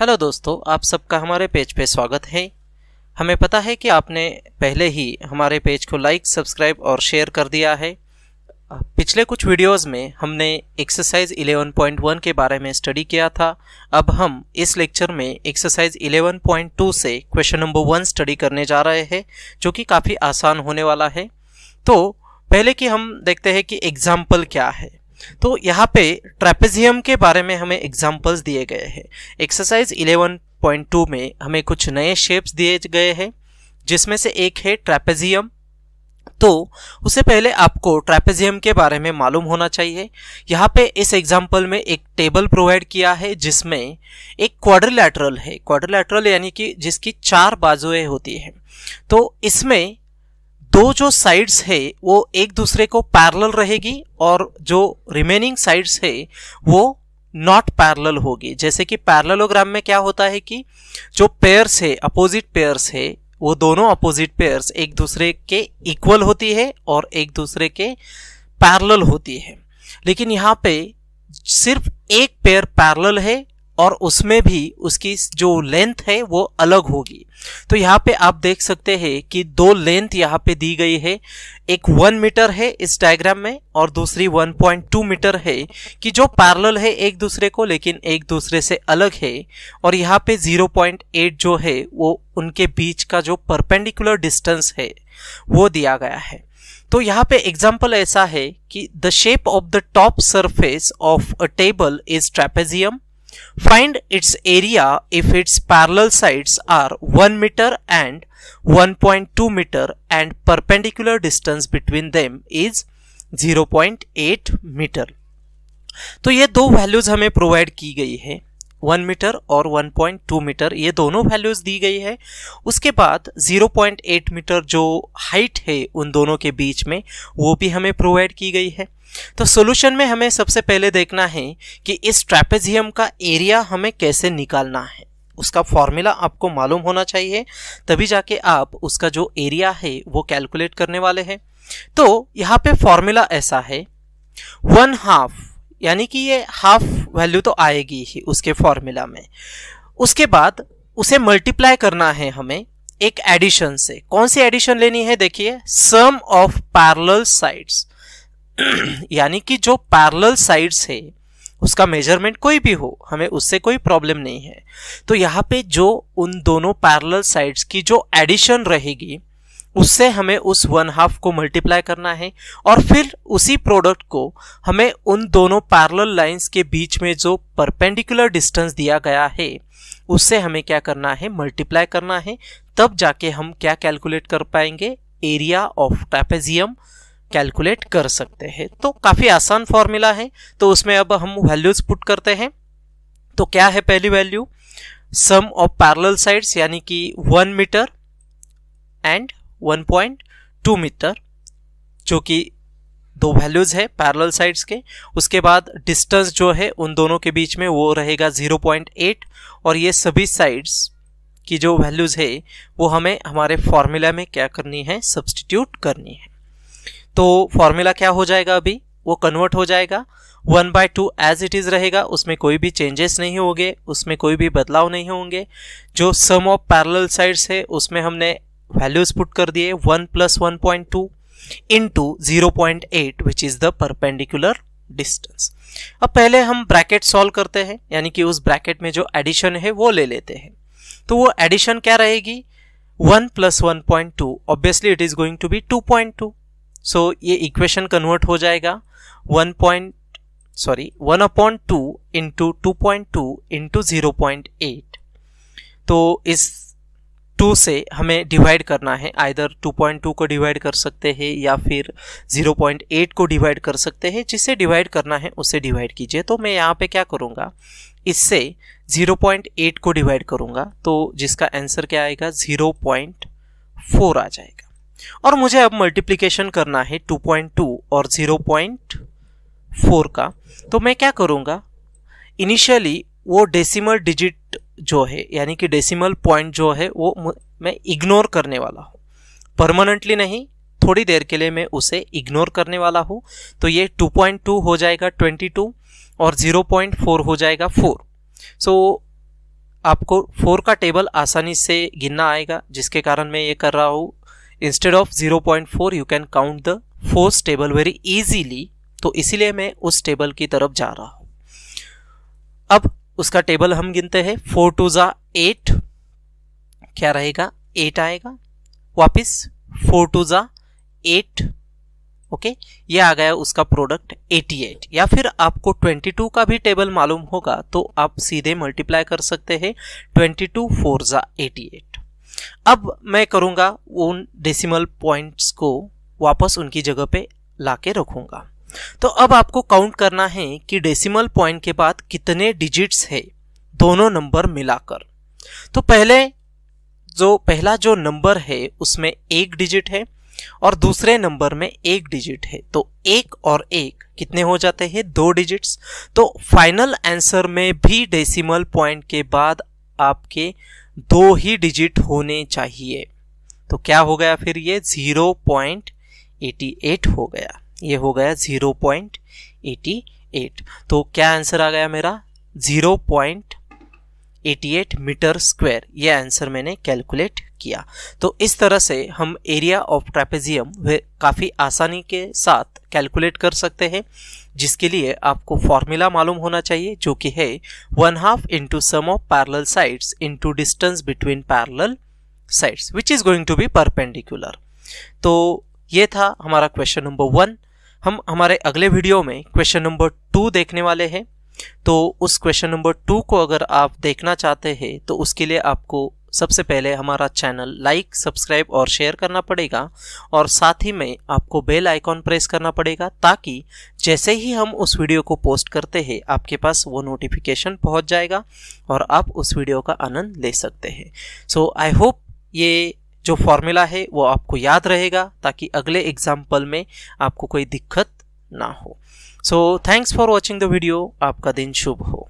Hello दोस्तों, आप सबका हमारे पेज पे स्वागत है। हमें पता है कि आपने पहले ही हमारे पेज को लाइक, सब्सक्राइब और शेयर कर दिया है। पिछले कुछ वीडियोस में हमने एक्सरसाइज 11.1 के बारे में स्टडी किया था। अब हम इस लेक्चर में एक्सरसाइज 11.2 से क्वेश्चन नंबर 1 स्टडी करने जा रहे हैं, जो कि काफ़ी आसान होने वाला है। तो पहले कि हम देखते हैं कि एग्जाम्पल क्या है। तो यहाँ पे ट्रेपेजियम के बारे में हमें एग्जाम्पल्स दिए गए हैं। एक्सरसाइज 11.2 में हमें कुछ नए शेप्स दिए गए हैं, जिसमें से एक है ट्रेपेजियम। तो उससे पहले आपको ट्रेपेजियम के बारे में मालूम होना चाहिए। यहाँ पे इस एग्जाम्पल में एक टेबल प्रोवाइड किया है, जिसमें एक क्वाड्रिलैटरल है। क्वाड्रिलैटरल यानी कि जिसकी 4 बाजुएं होती हैं। तो इसमें दो जो साइड्स है वो एक दूसरे को पैरेलल रहेगी और जो रिमेनिंग साइड्स है वो नॉट पैरेलल होगी। जैसे कि पैरेललोग्राम में क्या होता है कि जो पेयर्स है, अपोजिट पेयर्स है, वो दोनों अपोजिट पेयर्स एक दूसरे के इक्वल होती है और एक दूसरे के पैरेलल होती है। लेकिन यहाँ पे सिर्फ एक पेयर पैरेलल है और उसमें भी उसकी जो लेंथ है वो अलग होगी। तो यहाँ पे आप देख सकते हैं कि दो लेंथ यहाँ पे दी गई है। एक 1 मीटर है इस डायग्राम में और दूसरी 1.2 मीटर है, कि जो पैरेलल है एक दूसरे को लेकिन एक दूसरे से अलग है। और यहाँ पे 0.8 जो है वो उनके बीच का जो परपेंडिकुलर डिस्टेंस है वो दिया गया है। तो यहाँ पे एग्जाम्पल ऐसा है कि the shape of the top surface of a table is trapezium. Find its area if its parallel sides are 1 meter and 1.2 meter and perpendicular distance between them is 0.8 meter. तो ये दो वैल्यूज हमें provide की गई है, 1 metre और 1.2 metre, ये दोनों वैल्यूज दी गई है। उसके बाद 0.8 मीटर जो हाइट है उन दोनों के बीच में वो भी हमें प्रोवाइड की गई है। तो सॉल्यूशन में हमें सबसे पहले देखना है कि इस ट्रेपेजियम का एरिया हमें कैसे निकालना है। उसका फॉर्मूला आपको मालूम होना चाहिए, तभी जाके आप उसका जो एरिया है वो कैलकुलेट करने वाले हैं। तो यहाँ पे फॉर्मूला ऐसा है, 1/2, यानी कि ये हाफ वैल्यू तो आएगी ही उसके फॉर्मूला में। उसके बाद उसे मल्टीप्लाई करना है हमें एक एडिशन से। कौन सी एडिशन लेनी है? देखिए, सम ऑफ पैरेलल साइड्स, यानी कि जो पैरेलल साइड्स है उसका मेजरमेंट कोई भी हो, हमें उससे कोई प्रॉब्लम नहीं है। तो यहाँ पे जो उन दोनों पैरेलल साइड्स की जो एडिशन रहेगी उससे हमें उस 1/2 को मल्टीप्लाई करना है और फिर उसी प्रोडक्ट को हमें उन दोनों पैरेलल लाइंस के बीच में जो परपेंडिकुलर डिस्टेंस दिया गया है उससे हमें क्या करना है? मल्टीप्लाई करना है। तब जाके हम क्या कैलकुलेट कर पाएंगे? एरिया ऑफ ट्रेपेजियम कैलकुलेट कर सकते हैं। तो काफी आसान फॉर्मूला है। तो उसमें अब हम वैल्यूज पुट करते हैं। तो क्या है पहली value? Sum of parallel sides, यानी कि 1 मीटर एंड 1.2 मीटर, जो कि दो वैल्यूज है पैरेलल साइड्स के। उसके बाद डिस्टेंस जो है उन दोनों के बीच में वो रहेगा 0.8 और ये सभी साइड्स की जो वैल्यूज है वो हमें हमारे फॉर्मूला में क्या करनी है? सब्स्टिट्यूट करनी है। तो फॉर्मूला क्या हो जाएगा? अभी वो कन्वर्ट हो जाएगा, 1/2 एज इट इज रहेगा, उसमें कोई भी चेंजेस नहीं होंगे, उसमें कोई भी बदलाव नहीं होंगे। जो सम ऑफ पैरेलल साइड्स है उसमें हमने वैल्यूज पुट कर दिए, 1 + 1.2 into 0.8 which is the perpendicular distance. अब पहले हम ब्रैकेट सॉल्व करते हैं, यानी कि उस ब्रैकेट में जो एडिशन है वो ले लेते हैं। तो वो एडिशन क्या रहेगी? 1 + 1.2, obviously it is going to be 2.2। So ये इक्वेशन कन्वर्ट हो जाएगा 1/2 इंटू 2.2 इंटू 0.8। तो इस 2 से हमें डिवाइड करना है, आइदर 2.2 को डिवाइड कर सकते हैं या फिर 0.8 को डिवाइड कर सकते हैं। जिसे डिवाइड करना है उसे डिवाइड कीजिए। तो मैं यहाँ पे क्या करूँगा? इससे 0.8 को डिवाइड करूँगा, तो जिसका आंसर क्या आएगा? 0.4 आ जाएगा। और मुझे अब मल्टीप्लिकेशन करना है 2.2 और 0.4 का। तो मैं क्या करूँगा? इनिशियली वो डेसिमल डिजिट जो है, यानी कि डेसिमल पॉइंट जो है वो मैं इग्नोर करने वाला हूँ। परमानेंटली नहीं, थोड़ी देर के लिए मैं उसे इग्नोर करने वाला हूँ। तो ये 2.2 हो जाएगा 22 और 0.4 हो जाएगा 4। सो आपको 4 का टेबल आसानी से गिनना आएगा, जिसके कारण मैं ये कर रहा हूँ। Instead of 0.4 you can count the 4th table very easily, तो इसीलिए मैं उस टेबल की तरफ जा रहा हूँ। अब उसका टेबल हम गिनते हैं। 4 2 ज़ा 8, क्या रहेगा 8 आएगा। वापिस 4 2 ज़ा 8, ओके, ये आ गया उसका प्रोडक्ट 88। या फिर आपको 22 का भी टेबल मालूम होगा तो आप सीधे मल्टीप्लाई कर सकते हैं। 22 4 ज़ा 88। अब मैं करूंगा उन डेसिमल पॉइंट्स को वापस उनकी जगह पे लाके रखूंगा। तो अब आपको काउंट करना है कि डेसिमल पॉइंट के बाद कितने डिजिट्स है दोनों नंबर मिलाकर। तो पहला जो नंबर है उसमें 1 डिजिट है और दूसरे नंबर में 1 डिजिट है, तो 1 और 1 कितने हो जाते हैं 2 डिजिट्स। तो फाइनल आंसर में भी डेसिमल पॉइंट के बाद आपके 2 ही डिजिट होने चाहिए। तो क्या हो गया फिर, ये 0.88 हो गया, ये हो गया 0.88। तो क्या आंसर आ गया मेरा 0.88 मीटर स्क्वायर, ये आंसर मैंने कैलकुलेट किया। तो इस तरह से हम एरिया ऑफ ट्रेपेजियम काफ़ी आसानी के साथ कैलकुलेट कर सकते हैं, जिसके लिए आपको फॉर्मूला मालूम होना चाहिए, जो कि है 1/2 into sum of parallel sides into distance between parallel sides which is going to be perpendicular. तो ये था हमारा क्वेश्चन नंबर 1। हम हमारे अगले वीडियो में क्वेश्चन नंबर 2 देखने वाले हैं। तो उस क्वेश्चन नंबर 2 को अगर आप देखना चाहते हैं तो उसके लिए आपको सबसे पहले हमारा चैनल लाइक, सब्सक्राइब और शेयर करना पड़ेगा, और साथ ही में आपको बेल आइकॉन प्रेस करना पड़ेगा, ताकि जैसे ही हम उस वीडियो को पोस्ट करते हैं आपके पास वो नोटिफिकेशन पहुंच जाएगा और आप उस वीडियो का आनंद ले सकते हैं। सो आई होप ये जो फॉर्मूला है वो आपको याद रहेगा, ताकि अगले एग्जाम्पल में आपको कोई दिक्कत ना हो। So thanks for watching the video. आपका दिन शुभ हो।